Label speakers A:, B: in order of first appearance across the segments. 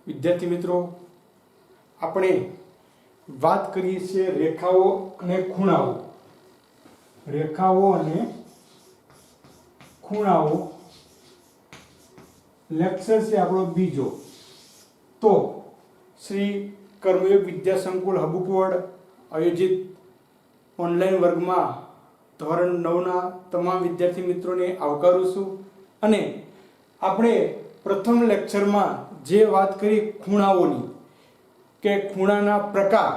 A: વિદ્યાર્થી મિત્રો, આપણે વાત કરીએ છીએ રેખાઓ અને ખૂણાઓ. રેખાઓ અને ખૂણાઓ લેક્ચર છે આપણો બીજો. તો શ્રી કર્મયોગ વિદ્યા સંકુલ હબુકવડ આયોજિત ઓનલાઈન વર્ગમાં ધોરણ 9ના તમામ વિદ્યાર્થી મિત્રોને આવકારું છું. અને આપણે પ્રથમ લેક્ચરમાં જે વાત કરી ખૂણાઓની કે ખૂણાના પ્રકાર,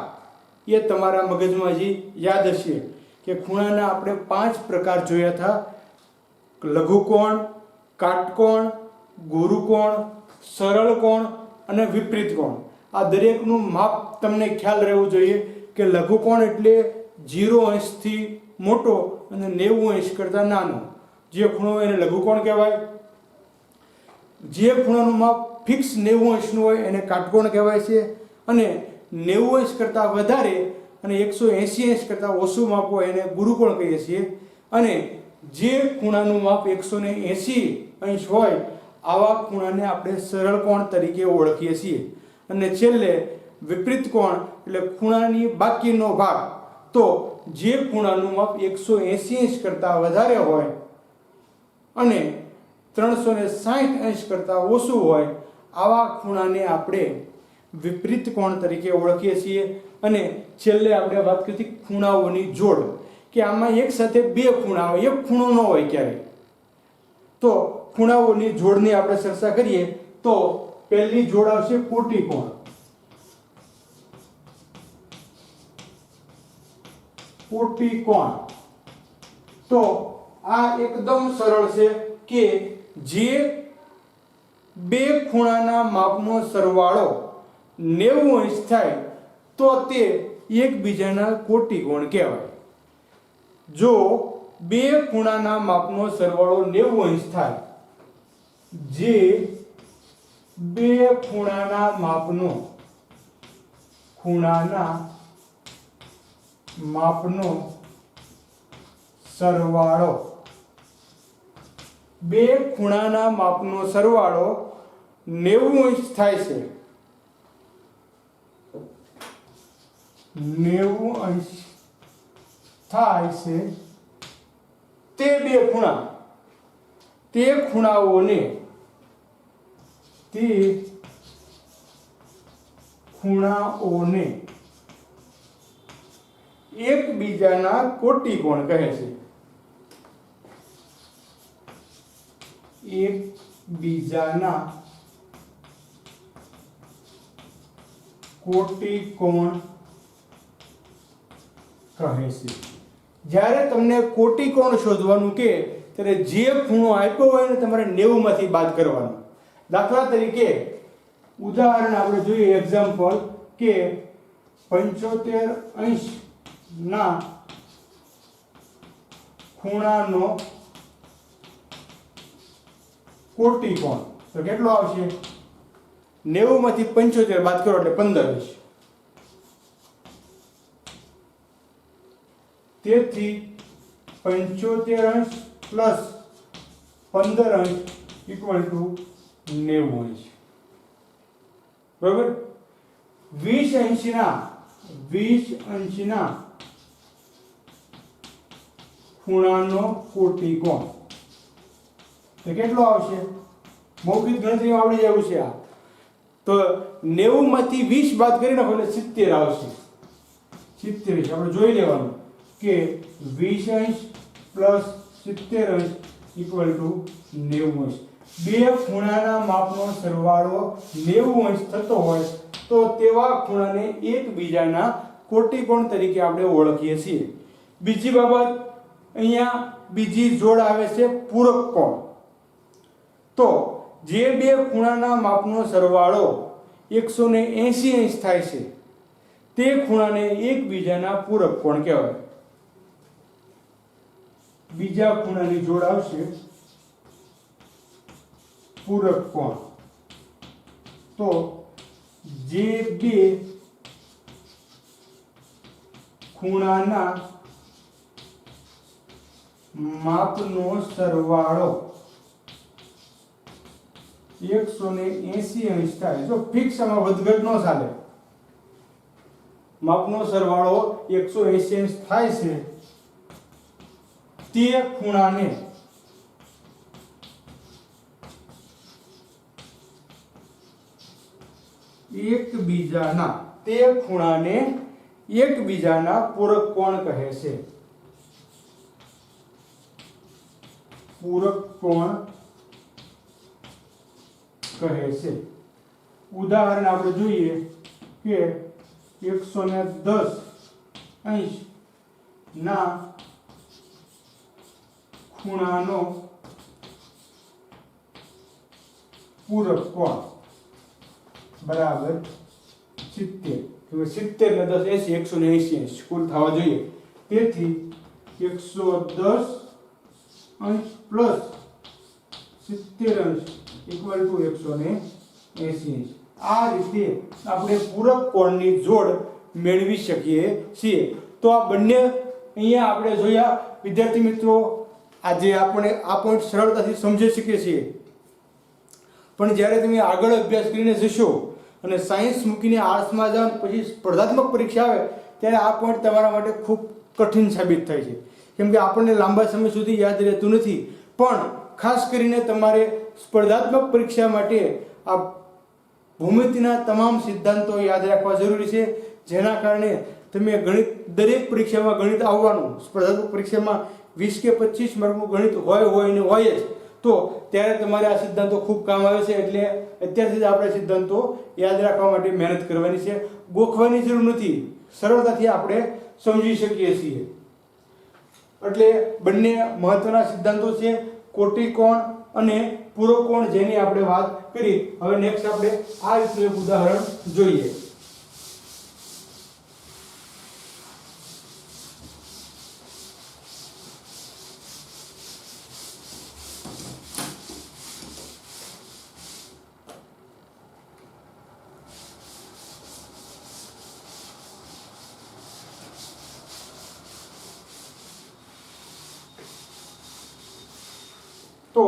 A: એ તમારા મગજમાં હજી યાદ હશે કે ખૂણાના આપણે 5 પ્રકાર જોયા હતા: લઘુકોણ, કાટકોણ, ગુરુકોણ, સરળ કોણ અને વિપરીત કોણ. આ દરેકનું માપ તમને ખ્યાલ રહેવું જોઈએ કે લઘુકોણ એટલે 0 અંશથી મોટો અને 90 અંશ કરતાં નાનો. જે ખૂણો એને લઘુકોણ કહેવાય. જે ખૂણાનું માપ ફિક્સ 90 અંશનું હોય એને કાટકોણ કહેવાય છે. અને 90 અંશ કરતાં વધારે અને 180 અંશ કરતાં ઓછું માપ હોય એને ગુરુકોણ કહીએ છીએ. અને જે ખૂણાનું માપ 180 અંશ હોય આવા ખૂણાને આપણે સરળ કોણ તરીકે ઓળખીએ છીએ. અને છેલ્લે વિપરીત કોણ એટલે ખૂણાની બાકીનો ભાગ. તો જે ખૂણાનું માપ 180 અંશ કરતાં વધારે હોય અને 360 અંશ કરતાં ઓછું હોય આવા ખૂણાને આપણે વિપરીત કોણ તરીકે ઓળખીએ છીએ. અને છેલ્લે આપણે વાત કરી ખૂણાઓની જોડ, કે આમાં એક સાથે બે ખૂણા હોય, એક ખૂણો ન હોય ક્યારેય. તો ખૂણાઓની જોડની આપણે ચર્ચા કરીએ તો પહેલી જોડ આવશે કોટી કોણ. કોટી કોણ તો આ એકદમ સરળ છે કે જે બે ખૂણાના માપનો સરવાળો 90 અંશ થાય તો તે એકબીજાના કોટી કોણ કહેવાય. જો બે ખૂણાના માપનો સરવાળો 90 અંશ થાય, જે બે ખૂણાના માપનો સરવાળો, બે ખૂણાના માપનો સરવાળો 90 અંશ થાય છે, 90 અંશ થાય છે, તે બે ખૂણા, તે ખૂણાઓને એકબીજાના કોટી કોણ કહે છે. એકબીજાના કોટી કોણ કહે છે. જ્યારે તમને કોટી કોણ શોધવાનું કે ત્યારે જે ખૂણો આપ્યો હોય ને તમારે 90 માંથી બાદ કરવાનો. દાખલા તરીકે ઉદાહરણ આપણે જોઈએ, એક્ઝામ્પલ કે 75 અંશ ના ખૂણાનો કોટી કોણ તો કેટલો આવશે? 90 માંથી 75 બાદ કરો એટલે 15 અંશ. તેથી 75 અંશ પ્લસ 15 અંશ ઇક્વલ ટુ 90 અંશ. બરાબર? 20 અંશના ખૂણાનો કોટી કોણ તો કેટલો આવશે? મૌખિક ગણતરીમાં આવડી જવું છે આ. તો 90 માંથી 20 બાદ કરી નાખો એટલે 70 આવશે. 70 અંશ આપણે જોઈ લેવાનું કે 20 અંશ પ્લસ 70 અંશ ઇક્વલ ટુ 90 અંશ. બે ખૂણાના માપનો સરવાળો 90 અંશ થતો હોય તો તેવા ખૂણાને એકબીજાના કોટી કોણ તરીકે આપણે ઓળખીએ છીએ. બીજી બાબત, અહીંયા બીજી જોડ આવે છે પૂરક કોણ. તો જે બે ખૂણાના માપનો સરવાળો 180 અંશ થાય છે તે ખૂણાને એકબીજાના પૂરક કોણ કહેવાય. બીજા ખૂણાની જોડ આવશે પૂરક કોણ. તો જે બે ખૂણાના માપનો સરવાળો 180 અંશ થાય. જો ફિક્સ આમાં વધઘટ ન ચાલે, માપનો સરવાળો 180 અંશ થાય છે, તે ખૂણાને એકબીજાના પૂરક કોણ કહે છે. પૂરક કોણ કહે છે. ઉદાહરણ આપણે જોઈએ કે 110 અંશ ના ખૂણાનો પૂરક કોણ બરાબર 70. 70 ને 10 80, 180 અંશ કુલ થવા જોઈએ. તેથી 110 અંશ પ્લસ 70 અંશ ઇક્વલ ટુ 180 અંશ. આ રીતે આપણે પૂરક કોણની જોડ મેળવી શકીએ છીએ. તો આ બંને અહીંયા આપણે જોયા વિદ્યાર્થી મિત્રો. આજે આપણે આ પોઈન્ટ સરળતાથી સમજી શકીએ છીએ, પણ જ્યારે તમે આગળ અભ્યાસ કરીને જશો અને સાયન્સ મૂકીને આર્ટ્સમાં જાઓ, પછી સ્પર્ધાત્મક પરીક્ષા આવે ત્યારે આ પોઈન્ટ તમારા માટે ખૂબ કઠિન સાબિત થાય છે, કેમ કે આપણને લાંબા સમય સુધી યાદ રહેતું નથી. પણ ખાસ કરીને તમારે સ્પર્ધાત્મક પરીક્ષા માટે આ ભૂમિતિના તમામ સિદ્ધાંતો યાદ રાખવા જરૂરી છે, જેના કારણે તમે ગણિત દરેક પરીક્ષામાં ગણિત આવવાનું. સ્પર્ધાત્મક પરીક્ષામાં 20 કે 25 માર્કનું ગણિત હોય ને હોય જ, તો ત્યારે તમારે આ સિદ્ધાંતો ખૂબ કામ આવે છે. એટલે અત્યારથી જ આપણે સિદ્ધાંતો યાદ રાખવા માટે મહેનત કરવાની છે, ગોખવાની જરૂર નથી, સરળતાથી આપણે સમજી શકીએ છીએ. એટલે બંને મહત્વના સિદ્ધાંતો છે, કોટિકોણ અને પૂરક કોણ, જેની આપણે વાત કરી. હવે નેક્સ્ટ આપણે આ રીતનું એક ઉદાહરણ જોઈએ. તો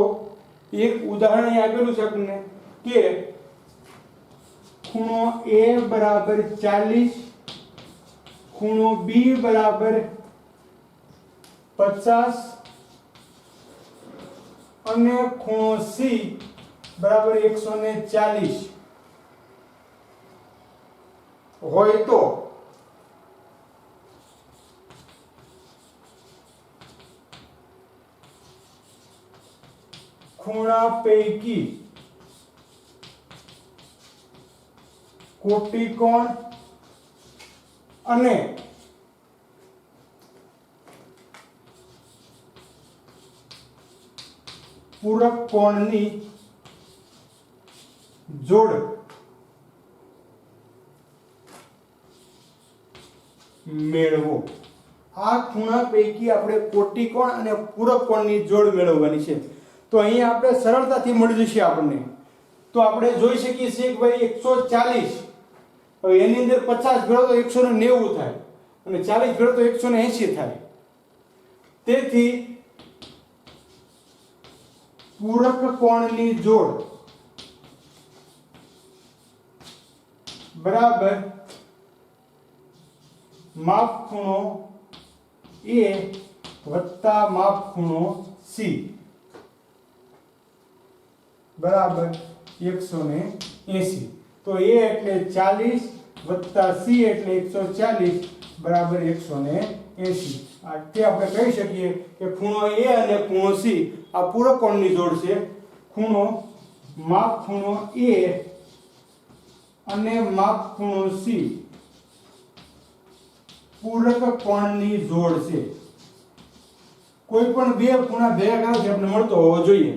A: એક ઉદાહરણ અહીં આપેલું છે આપણને કે ખૂણો A બરાબર 40, ખૂણો B બરાબર 50 અને ખૂણો C બરાબર 140 હોય તો ખૂણા પૈકી કોટિકોણ અને પૂરક કોણની જોડ મેળવો. આ ખૂણા પૈકી આપણે કોટિકોણ અને પૂરક કોણની જોડ મેળવવાની છે. તો અહીંયા આપણે સરળતાથી મળી જશે આપણને. તો આપણે જોઈ શકીએ છીએ કે ભાઈ 140, હવે એની અંદર 50 ભેળો તો 190 થાય અને 40 ભેળો તો 180 થાય. તેથી પૂરક કોણની જોડ બરાબર માપ ખૂણો A વત્તા માપ ખૂણો C બરાબર 180. તો A એટલે 40 વત્તા C એટલે 140 બરાબર 180. આથી આપણે કહી શકીએ કે ખૂણો A અને ખૂણો C આ પૂરક કોણની જોડ છે. ખૂણો માપ ખૂણો A અને માપ ખૂણો C પૂરક કોણની જોડ છે. કોઈ પણ બે ખૂણા ભેગા કરવાથી આપણે મળતો હોવો જોઈએ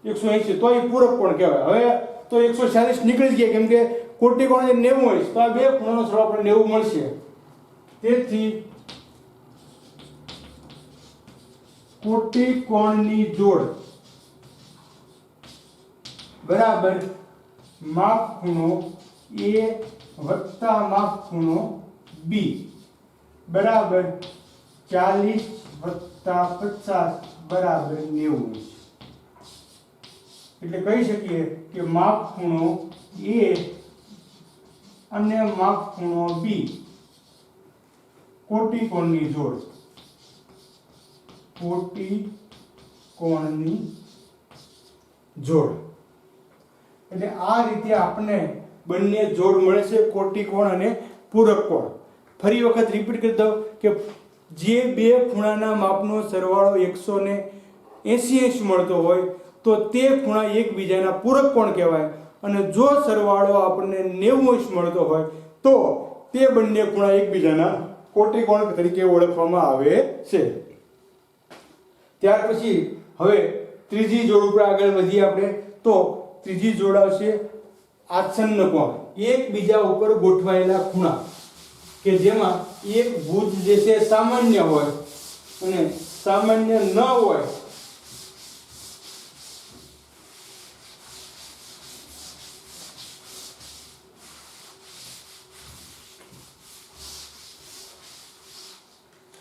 A: 180, તો એ પૂરક કોણ કહેવાય. હવે તો 140 નીકળી જ ગયા, કેમ કે કોટિકોણ જે 90 હોય તો આ બે ખૂણાનો સરવાળો આપણે 90 મળશે. તેથી કોટિકોણની જોડ બરાબર માપ ખૂણો A વત્તા માપ ખૂણો B બરાબર 40 વત્તા 50 બરાબર 90. એટલે કહી શકીએ કે માપ ખૂણો A અને માપ ખૂણો B કોટી કોણની જોડ, કોટી કોણની જોડ. એટલે આ રીતે આપણને બંને જોડ મળે છે, કોટી કોણ અને પૂરક કોણ. ફરી વખત રિપીટ કરી દઉં કે જે બે ખૂણાના માપનો સરવાળો 180 મળતો હોય તો તે ખૂણા એકબીજાના પૂરક કોણ કહેવાય, અને જો સરવાળો આપણને 90 મળતો હોય તો તે બંને ખૂણા એકબીજાના કોટી કોણ તરીકે ઓળખવામાં આવે છે. ત્યાર પછી હવે ત્રીજી જોડ ઉપર આગળ વધીએ આપણે. તો ત્રીજી જોડ આવશે આસન્ન કોણ, એકબીજા ઉપર ગોઠવાયેલા ખૂણા કે જેમાં એક ભુજ જે છે સામાન્ય હોય અને સામાન્ય ન હોય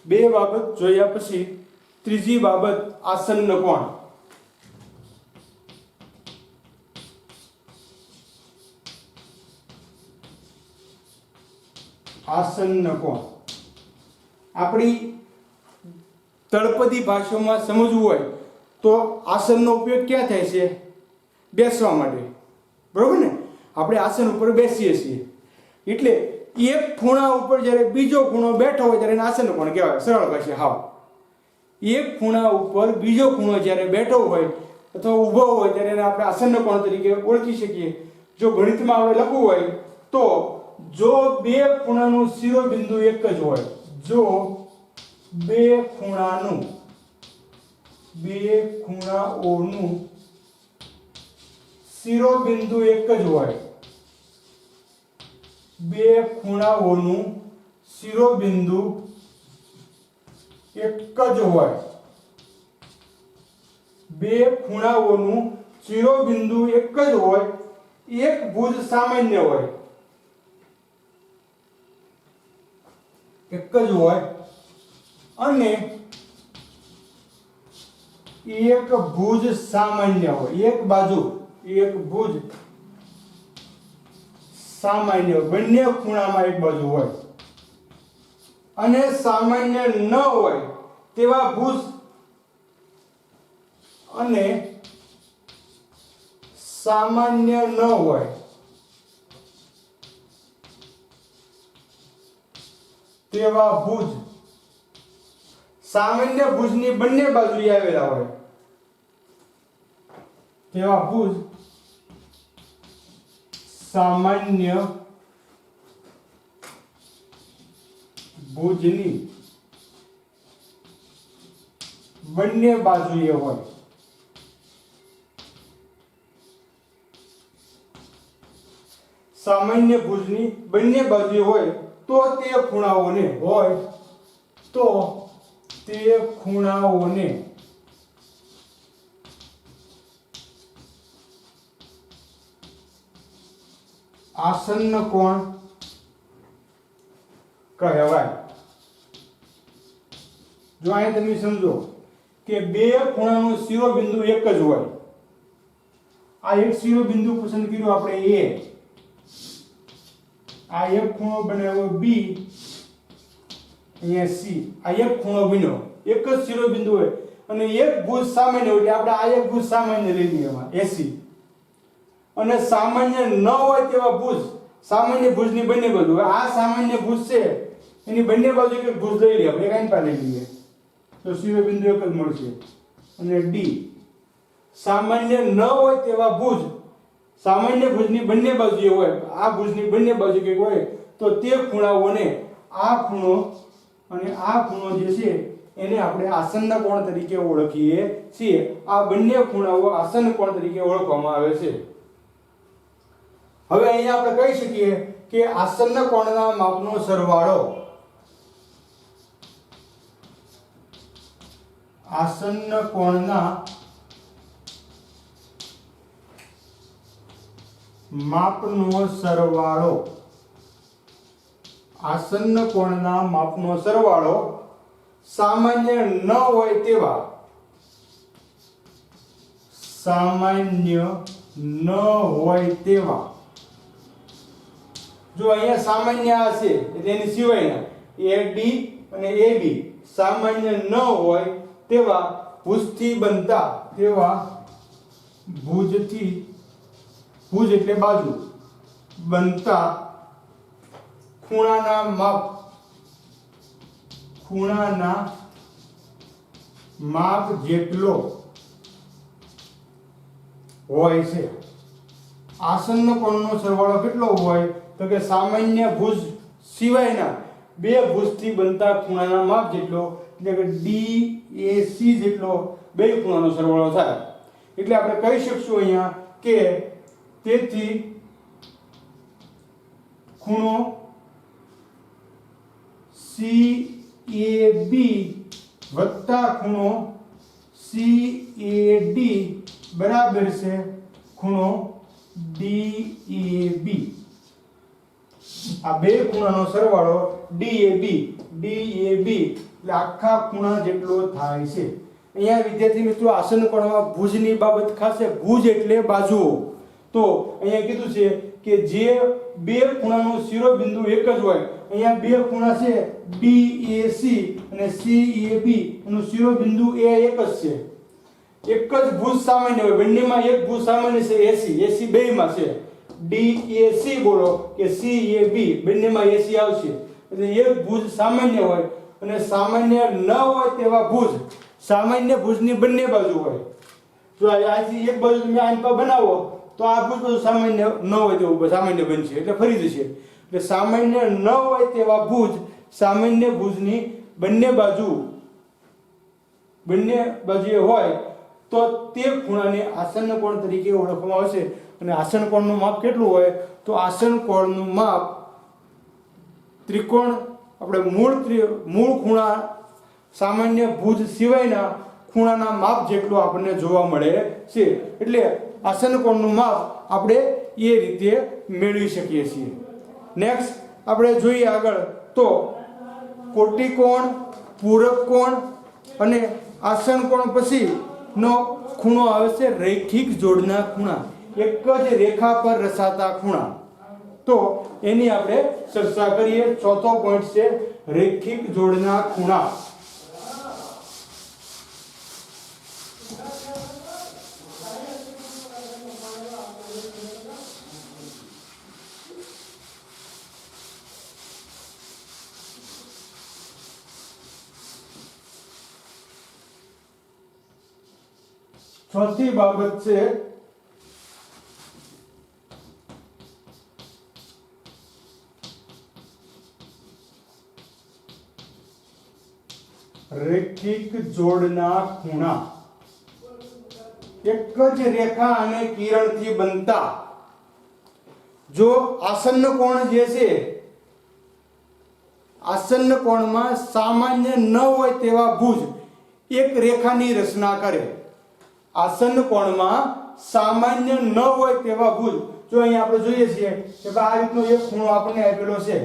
A: બે બાબત જોયા પછી ત્રીજી બાબત આસન્ન કોણ. આસન્ન કોણ આપણી તળપદી ભાષામાં સમજવું હોય તો આસનનો ઉપયોગ ક્યાં થાય છે? બેસવા માટે, બરોબર ને? આપણે આસન ઉપર બેસીએ છીએ એટલે એક ખૂણા ઉપર જ્યારે બીજો ખૂણો બેઠો હોય ત્યારે એને આસન કોણ કહેવાય. સરળ ભાષા હાવ. એક ખૂણા ઉપર બીજો ખૂણો જ્યારે બેઠો હોય અથવા ઊભો હોય ત્યારે એને આપણે આસન કોણ તરીકે ઓળખી શકીએ. જો ગણિતમાં આપણે લખવું હોય તો જો બે ખૂણાનું શિરોબિંદુ એક જ હોય, જો બે ખૂણાઓનું શિરોબિંદુ એક જ હોય, બે ખૂણાઓનું શિરોબિંદુ એક જ હોય, બે ખૂણાઓનું શિરોબિંદુ એક જ હોય, એક ભુજ સામાન્ય હોય, એક જ હોય અને એક ભુજ સામાન્ય હોય, એક બાજુ એક ભુજ સામાન્ય, બંને ખૂણામાં એક બાજુ હોય અને સામાન્ય ન હોય તેવા ભુજ અને સામાન્ય ન હોય તેવા ભુજ, સામાન્ય ભુજની બંને બાજુએ આવેલા હોય તેવા ભુજ સામાન્ય ભુજની બંને બાજુએ હોય. સામાન્ય ભુજની બંને બાજુએ હોય તો તે ખૂણાઓને આસન્ન કોણ કહેવાય. જો અહીં તમે સમજો કે બે ખૂણાનું શિરોબિંદુ એક જ હોય, આ એક શિરોબિંદુ પસંદ કર્યું આપણે A, આ એક ખૂણો બનાવ્યો B, અહીંયા C, આ એક ખૂણો બન્યો, એક જ શિરોબિંદુ હોય અને એક ભુજ સામાન્ય હોય એટલે આપણે આ એક ભુજ સામાન્ય લઈ લઈએ એમાં AC, અને સામાન્ય ન હોય તેવા ભુજ, સામાન્ય ભુજની બંને બાજુ, આ સામાન્ય ભુજ છે એની બંને બાજુ એક ભુજ લઈ લઈએ આપણે, એક આઈન લઈ લઈએ તો શિરોબિંદુ એક જ મળશે. અને D, સામાન્ય ન હોય તેવા ભુજ, સામાન્ય ભુજની બંને બાજુએ હોય, આ ભુજની બંને બાજુ કે હોય તો તે ખૂણાઓને આ ખૂણો અને આ ખૂણો જે છે એને આપણે આસન્ન કોણ તરીકે ઓળખીએ છીએ. આ બંને ખૂણાઓ આસન્ન કોણ તરીકે ઓળખવામાં આવે છે. હવે અહીંયા આપણે કહી શકીએ કે આસન્ન કોણના માપનો સરવાળો, આસન્ન કોણના માપનો સરવાળો, આસન્ન કોણના માપનો સરવાળો સામાન્ય ન હોય તેવા, સામાન્ય ન હોય તેવા, જો અહીંયા સામાન્ય આ છે એટલે એની સિવાયના AD અને AB સામાન્ય ન હોય તેવા ભુજથી બનતા, તેવા ભુજથી, ભુજ એટલે બાજુ, બનતા ખૂણાના માપ, ખૂણાના માપ જેટલો હોય છે. આસન્ન કોણનો સરવાળો કેટલો હોય તો કે સામાન્ય ભુજ સિવાયના બે ભુજથી બનતા ખૂણાના માપ જેટલો, એટલે કે DAC જેટલો બે ખૂણાનો સરવાળો થાય. એટલે આપણે કહી શકશું અહીંયા કે તેથી ખૂણો CAB વત્તા ખૂણો CAD બરાબર છે ખૂણો DAB. આ બે ખૂણાનો સરવાળો DAB એટલે આખા ખૂણા જેટલો થાય છે. અહીંયા વિદ્યાર્થી મિત્રો આસન્ન કોણમાં ભુજની બાબત ખાસ છે. ભુજ એટલે બાજુઓ. તો અહીંયા કીધું છે કે જે બે ખૂણાનો શિરોબિંદુ એક જ હોય, અહીંયા બે ખૂણા છે DAC અને CAB, એનું શિરોબિંદુ એ એક જ છે. એક જ ભુજ સામાન્ય હોય, બંનેમાં એક ભુજ સામાન્ય છે AC બેયમાં છે. DAC બોલો કે CAB બંનેમાં AC આવશે. એટલે એક ભુજ સામાન્ય હોય અને સામાન્ય ન હોય તેવા ભુજ, સામાન્ય ભુજની બંને બાજુ હોય. જો આથી એક બાજુ તમે આની પર બનાવો તો આ ભુજ બાજુ સામાન્ય ન હોય તેવું સામાન્ય બનશે, એટલે ફરી જશે. એટલે સામાન્ય ન હોય તેવા ભુજ, સામાન્ય ભુજની બંને બાજુએ હોય તો તે ખૂણાને આસન્ન કોણ તરીકે ઓળખવામાં આવશે. અને આસન્ન કોણનું માપ કેટલું હોય તો આસન્ન કોણનું માપ ત્રિકોણ, આપણે મૂળ ખૂણા સામાન્ય ભુજ સિવાયના ખૂણાના માપ જેટલું આપણને જોવા મળે છે. એટલે આસન્ન કોણનું માપ આપણે એ રીતે મેળવી શકીએ છીએ. નેક્સ્ટ આપણે જોઈએ આગળ તો કોટિકોણ, પૂરક કોણ અને આસન્ન કોણ પછી નો ખૂણો આવે છે રૈખિક જોડના ખૂણા, એક જ રેખા પર રચાતા ખૂણા. તો એની આપણે ચર્ચા કરીએ. ચોથો પોઈન્ટ છે રૈખિક જોડના ખૂણા. ચોથી બાબત છે રૈખિક જોડના ખૂણા. એક જ રેખા અને કિરણથી બનતા. જો આસન્ન કોણ જે છે, આસન્ન કોણમાં સામાન્ય ન હોય તેવા ભુજ એક રેખાની રચના કરે. આસન્ન કોણમાં સામાન્ય ન હોય તેવા ભુજ, જો અહીં આપણે જોઈએ છીએ કે આ રીતનો એક ખૂણો આપણને આપેલો છે,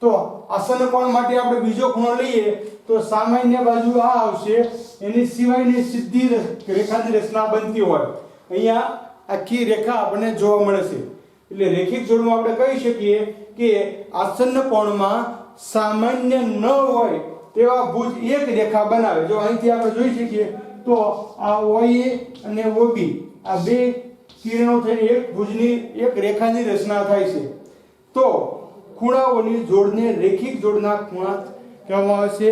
A: તો આસન્ન કોણ માટે આપણે બીજો ખૂણો લઈએ તો સામાન્ય બાજુ આ આવશે, એની સિવાયની સીધી રેખાની રચના બનતી હોય. અહીંયા આખી રેખા આપણને જોવા મળે છે. એટલે રેખિક જોડમાં આપણે કહી શકીએ કે આસન્ન કોણમાં સામાન્ય ન હોય તેવા ભુજ એક રેખા બનાવે. જો અહીંથી આપણે જોઈ શકીએ તો આ OA અને OB આ બે કિરણો થઈને એક ભુજની એક રેખાની રચના થાય છે. તો ખૂણાઓની જોડને રૈખિક જોડના ખૂણા કહેવામાં આવે છે.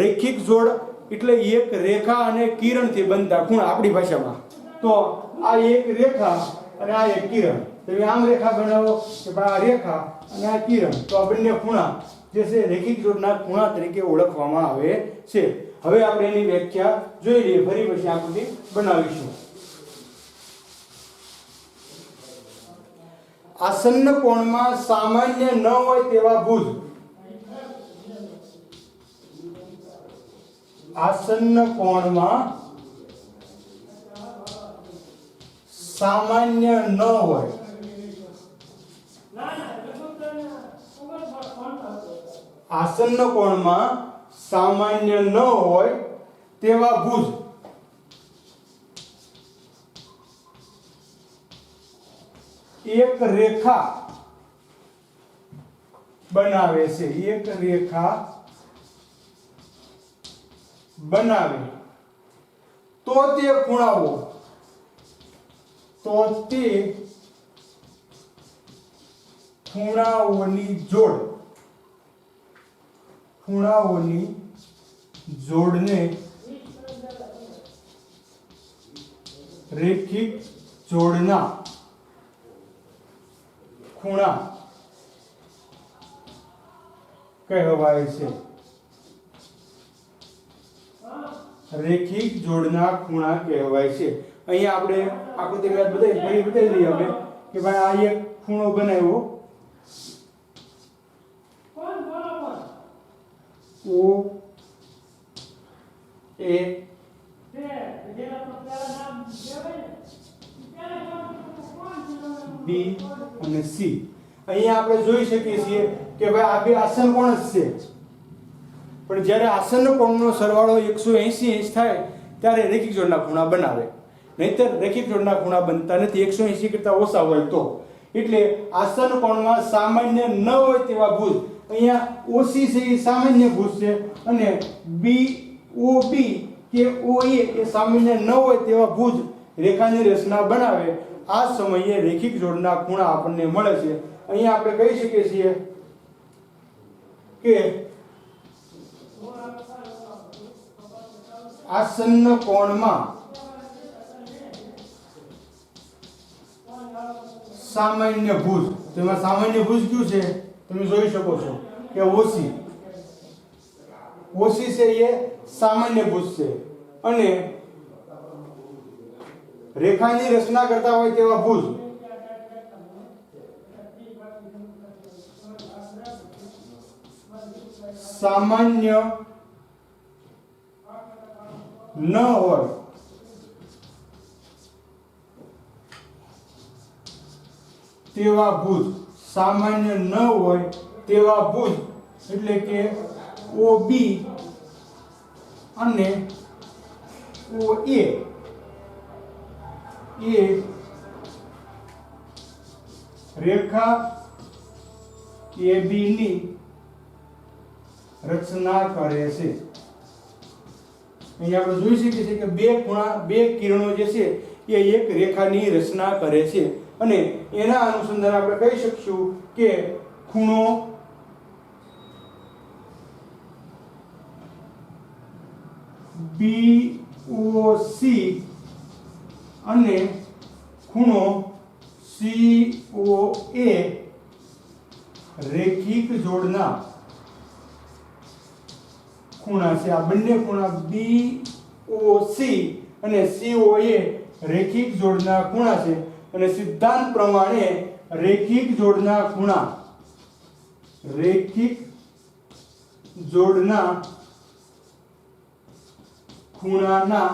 A: રૈખિક જોડ એટલે એક રેખા અને કિરણથી બનતા ખૂણા આપણી ભાષામાં. તો આ એક રેખા અને આ એક કિરણ, તમે આમ રેખા બનાવો કે આ રેખા અને આ કિરણ, તો આ બંને ખૂણા જે છે રૈખિક જોડના ખૂણા તરીકે ઓળખવામાં આવે છે. હવે આપણે એની વ્યાખ્યા જોઈ લઈએ, ફરી પછી આકૃતિ બનાવીશું. આસન્ન કોણમાં સામાન્ય ન હોય તેવા ભુજ, આસન્ન કોણમાં સામાન્ય ન હોય, આસન્ન કોણમાં સામાન્ય ન હોય તેવા ભુજ એક રેખા બનાવે છે, એક રેખા બનાવે તો તે ખૂણાઓ, તો તે ખૂણાઓની જોડ, ખૂણાઓની જોડને રેખિક જોડના ખૂણા કહેવાય છે, રેખિક જોડના ખૂણા કહેવાય છે. અહીંયા આપણે આકૃતિ બતાવી દઈએ આપણે કે ભાઈ આ એક ખૂણો બનાવ્યો ઓ એ બી અને સી. અહીંયા આપણે જોઈ શકીએ છીએ કે ભાઈ આ બે આસન કોણ જ છે, પણ જ્યારે આસન કોણનો સરવાળો 180 અંશ થાય ત્યારે રેખિક જોડના ખૂણા બનાવે, નહીતર રેખિક જોડના ખૂણા બનતા નથી 180 કરતા ઓછા હોય તો. એટલે આસન કોણમાં સામાન્ય ન હોય તેવા ભુજ, અહીંયા ઓસી છે એ સામાન્ય ભુજ છે અને બી ઓ બી કે ઓ એ સામાન્ય ન હોય તેવા ભુજ રેખાની રચના બનાવે. આ સમયે રેખિક જોડના ખૂણા આપણને મળે છે. અહીંયા આપણે કહી શકીએ છીએ કે આસન્ન કોણમાં સામાન્ય ભુજ, તેમાં સામાન્ય ભુજ કયું છે તમે જોઈ શકો છો કે ઓસી, ઓસી છે એ સામાન્ય ભુજ છે અને રેખાની રચના કરતા હોય તેવા ભુજ સામાન્ય ન હોય તેવા ભુજ, સામાન્ય ન હોય તેવા ભુજ એટલે કે OB અને OA એ રેખા AB ની રચના કરે છે. અહીંયા આપણે જોઈ શકીએ છીએ કે બે કિરણો જે છે એ એક રેખાની રચના કરે છે અને એના અનુસંધાને આપણે કહી શકશું કે ખૂણો BOC અને ખૂણો COA રેખિક જોડના ખૂણા છે. આ બંને ખૂણા BOC અને COA રેખિક જોડના ખૂણા છે અને સિદ્ધાંત પ્રમાણે રેખિક જોડના ખૂણાના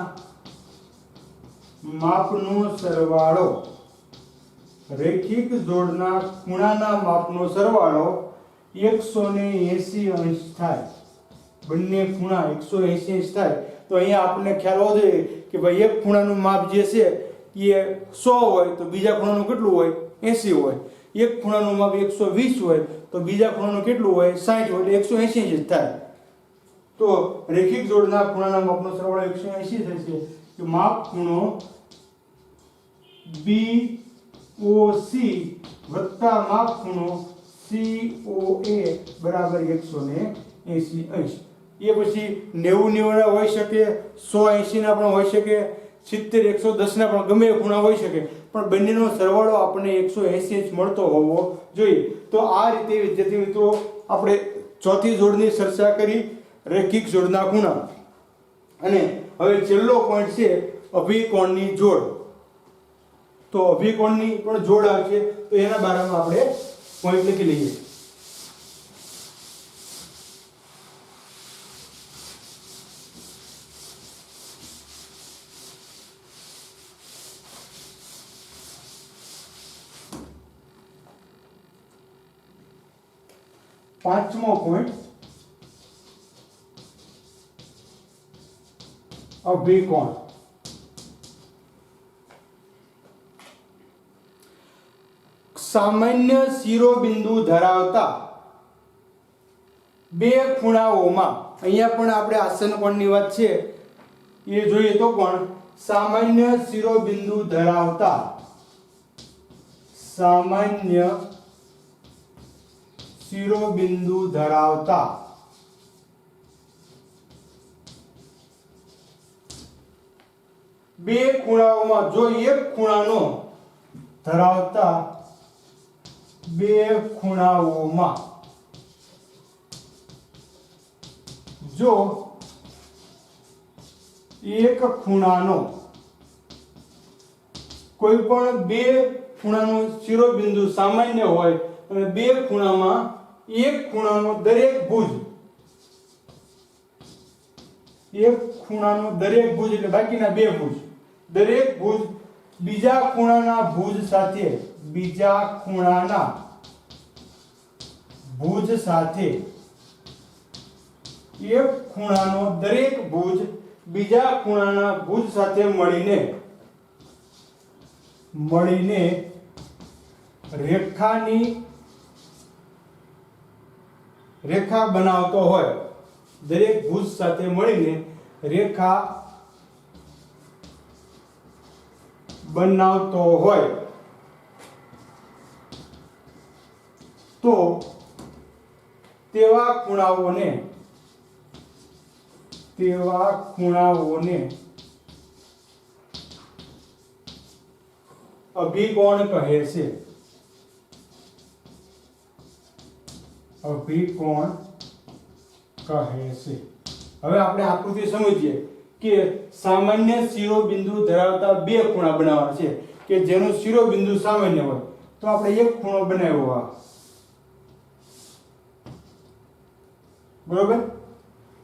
A: માપનો સરવાળો, રેખિક જોડના ખૂણાના માપનો સરવાળો 180 અંશ થાય. બંને ખૂણા 180 અંશ થાય તો અહીંયા આપણને ખ્યાલ હોવો જોઈએ કે ભાઈ એક ખૂણાનું માપ જે છે એ 100 હોય તો બીજા ખૂણાનું કેટલું હોય 80 હોય, એક ખૂણાનું માપ 120 હોય તો બીજા ખૂણાનું કેટલું હોય 60 હોય, એટલે 180 જ થાય. તો રેખિક જોડના ખૂણાના માપનો સરવાળો 180 થશે કે માપ ખૂણો BOC વત્તા માપ ખૂણો COA બરાબર 180 અંશ. એ પછી 90 ના હોઈ શકે, 180 ના પણ હોઈ શકે, 70 110 ના પણ ગમે એ ખૂણા હોઈ શકે, પણ બંનેનો સરવાળો આપણને 180 અંશ મળતો હોવો જોઈએ. તો આ રીતે વિદ્યાર્થી મિત્રો આપણે ચોથી જોડની ચર્ચા કરી, રેખિક જોડના ખૂણા. અને હવે છેલ્લો પોઈન્ટ છે અભિકોણની જોડ. તો અભિકોણની પણ જોડ આવશે તો એના બારામાં આપણે પોઈન્ટ લખી લઈએ. પાંચમો પોઈન્ટ અભિકોણ. સામાન્ય શિરોબિંદુ ધરાવતા બે ખૂણાઓમાં, અહીંયા પણ આપણે આસન કોણની વાત છે એ જોઈએ તો પણ સામાન્ય શિરોબિંદુ ધરાવતા બે ખૂણાઓમાં જો એક ખૂણાનો ધરાવતા બે ખૂણાઓમાં જો એક ખૂણાનો કોઈ પણ બે ખૂણાનો શિરોબિંદુ સામાન્ય હોય અને બે ખૂણામાં એક ખૂણાનો દરેક ભુજ, એક ખૂણાનો દરેક ભુજ એટલે બાકીના બે ભુજ, દરેક ભુજ બીજા ખૂણાના ભુજ સાથે એક ખૂણાનો દરેક ભુજ બીજા ખૂણાના ભુજ સાથે મળીને રેખા બનાવતો હોય, દરેક ભુજ સાથે મળીને રેખા બનાવતો હોય તો તેવા ખૂણાઓને અભિકોણ કહે છે. હવે આપણે આકૃતિ સમજીએ કે સામાન્ય શિરોબિંદુ ધરાવતા બે ખૂણા બનાવવાના છે કે જેનું શિરોબિંદુ સામાન્ય હોય. તો આપણે એક ખૂણો બનાવ્યો આ, બરોબર.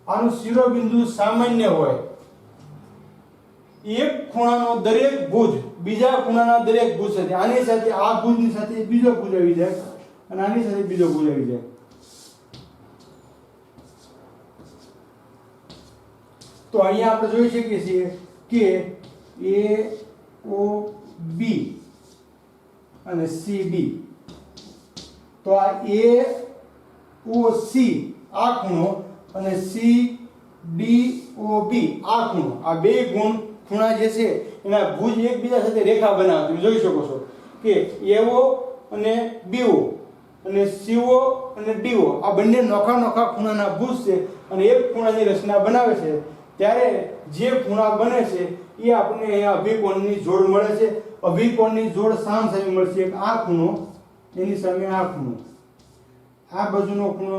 A: આનું શિરોબિંદુ સામાન્ય હોય, એક ખૂણાનો દરેક ભુજ બીજા ખૂણાના દરેક ભુજ સાથે, આની સાથે આ ભુજની સાથે બીજો ભુજ આવી જાય અને આની સાથે બીજો ભુજ આવી જાય. તો અહીંયા આપણે જોઈ શકીએ છીએ કે AOB અને CD. તો આ AOC આ ખૂણો અને CDOB આ ખૂણો, આ બે ખૂણા જે છે એના ભુજ એકબીજા સાથે રેખા બનાવે. તમે જોઈ શકો છો કે AO અને BO અને CO અને DO આ બંને નોખા ખૂણાના ભુજ છે અને એક ખૂણાની રચના બનાવે છે. ત્યારે જે ખૂણા બને છે એ આપણને અહીંયા અભિકોણની જોડ મળે છે. અભિકોણની જોડ સામસામે મળશે. એક આ ખૂણો, એની સામે આ ખૂણો, આ બાજુનો ખૂણો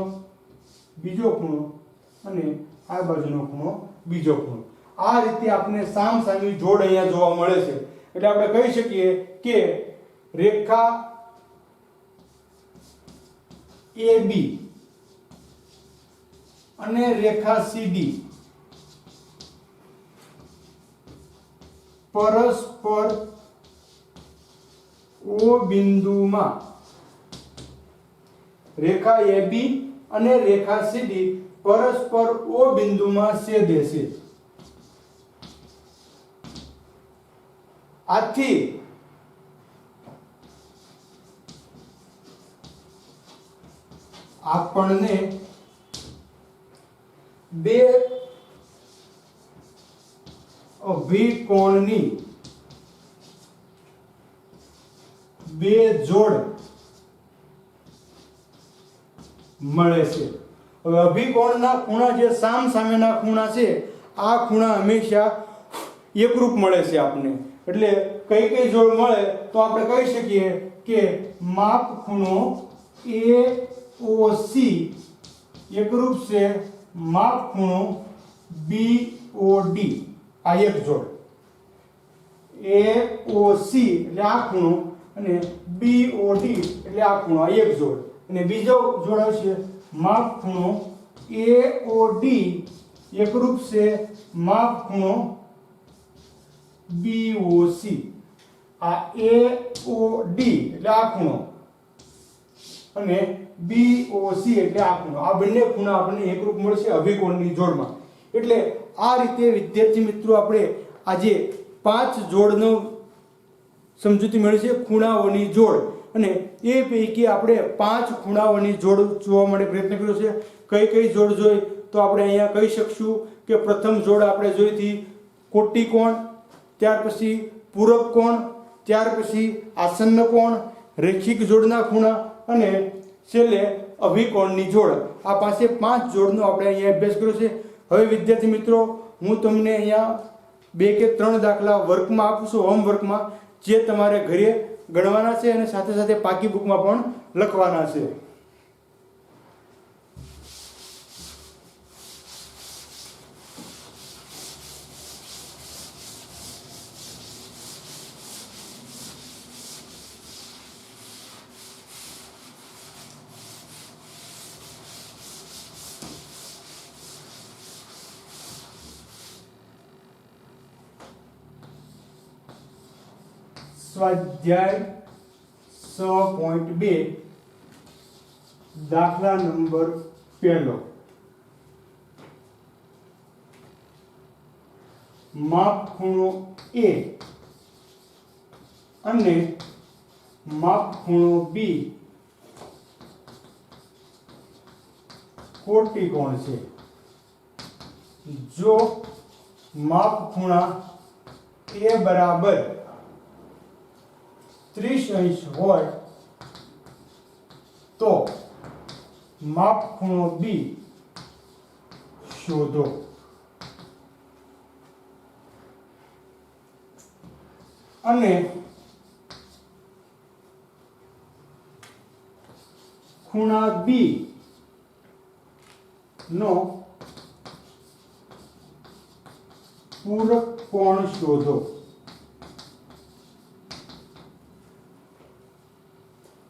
A: બીજો ખૂણો અને આ બાજુનો ખૂણો બીજો ખૂણો. આ રીતે આપણને સામસામે જોડ અહીંયા જોવા મળે છે. એટલે આપણે કહી શકીએ કે રેખા AB અને રેખા CD પરસ્પર O બિંદુમાં, રેખા AB અને રેખા CD પરસ્પર O બિંદુમાં છેદે છે. આથી આપણને બે અભિકોણની બે જોડ મળે છે. હવે અભિકોણના ખૂણા જે સામસામેના ખૂણા છે આ ખૂણા હંમેશા એકરૂપ મળે છે આપણને. એટલે કઈ જોડ મળે તો આપણે કહી શકીએ કે માપ ખૂણો AOC એકરૂપ છે માપ ખૂણો BOD. આ એક જોડ AOC એટલે આ ખૂણો અને BOD એટલે આ ખૂણો, આ એક જોડ. અને બીજો જોડ આવશે માપ ખૂણો AOD એકરૂપ છે માપ ખૂણો BOC. આ AOD એટલે આ ખૂણો અને BOC એટલે આ ખૂણો. આ બંને ખૂણા આપણને એકરૂપ મળશે અભિકોણની જોડમાં. એટલે આ રીતે વિદ્યાર્થી મિત્રો આપણે આજે 5 જોડનો સમજૂતી મળી છે, ખૂણાઓની જોડ. અને એ પૈકી આપણે 5 ખૂણાઓની જોડ જોવા માટે પ્રયત્ન કર્યો છે. કઈ કઈ જોડ જોઈ તો આપણે અહીંયા કહી શકશું કે પ્રથમ જોડ આપણે જોઈ હતી કોટી કોણ, ત્યાર પછી પૂરક કોણ, ત્યાર પછી આસન્ન કોણ, રેખિક જોડના ખૂણા અને છેલ્લે અભિકોણની જોડ. આ પાસે 5 જોડનો આપણે અહીંયા અભ્યાસ કર્યો છે. હવે વિદ્યાર્થી મિત્રો, હું તમને અહીંયા 2 કે 3 દાખલા વર્કમાં આપું છું, હોમવર્કમાં, જે તમારે ઘરે ગણવાના છે અને સાથે સાથે પાકી બુકમાં પણ લખવાના છે. સ્વાધ્યાય 6.2 દાખલા નંબર 1. માપખૂણો A અને માપખૂણો B કોટિકોણ છે. જો માપખૂણા A બરાબર 30 અંશ હોય તો માપખૂણો B શોધો. અને ખૂણા B નો પૂરક કોણ શોધો.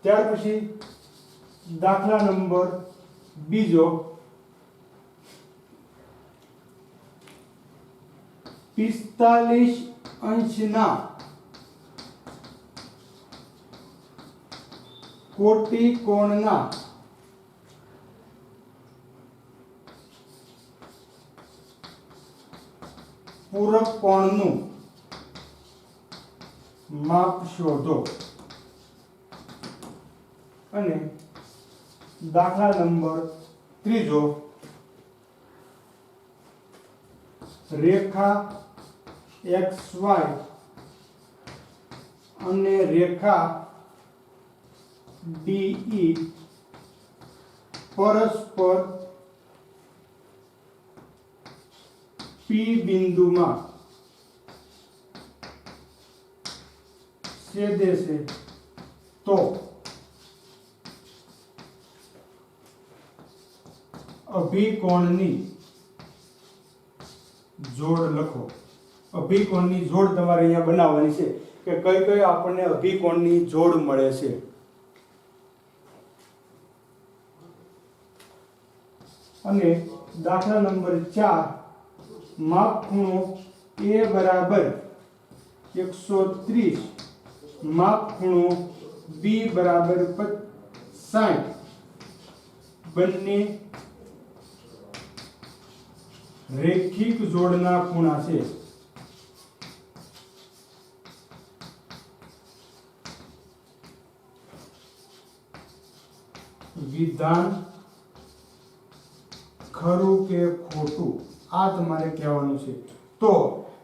A: ત્યાર પછી દાખલા નંબર 2, 45 અંશના કોટિકોણના પૂરક કોણનું માપ શોધો. અને દાખલા નંબર 3, રેખા XY અને રેખા DE પરસ્પર P બિંદુમાં છેદે છે તો અભિકોણની જોડ લખો. અભિકોણની જોડ તમારે અહીંયા બનાવવાની છે કે કઈ કઈ આપણને અભિકોણની જોડ મળે છે. અને દાખલા નંબર 4, માપખૂણો A બરાબર 130, માપખૂણો B બરાબર 60 બંને રેખિક જોડના ખૂણા છે. વિધાન ખરું કે ખોટું આ તમારે કહેવાનું છે. તો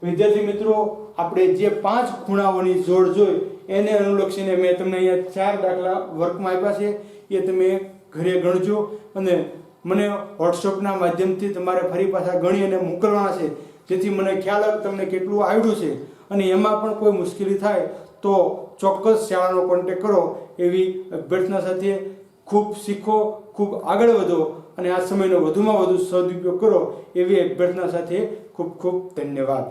A: વિદ્યાર્થી મિત્રો, આપણે જે 5 ખૂણાઓની જોડ જોઈ એને અનુલક્ષીને મેં તમને અહીંયા 4 દાખલા વર્કમાં આપ્યા છે. એ તમે ઘરે ગણજો અને મને વોટ્સઅપના માધ્યમથી તમારે ફરી પાછા ગણી અને મોકલવાના છે, જેથી મને ખ્યાલ આવે તમને કેટલું આવડ્યું છે. અને એમાં પણ કોઈ મુશ્કેલી થાય તો ચોક્કસ શાળાનો કોન્ટેક્ટ કરો એવી અભ્યર્થના સાથે. ખૂબ શીખો, ખૂબ આગળ વધો અને આ સમયનો વધુમાં વધુ સદુપયોગ કરો એવી અભ્યર્થના સાથે ખૂબ ખૂબ ધન્યવાદ.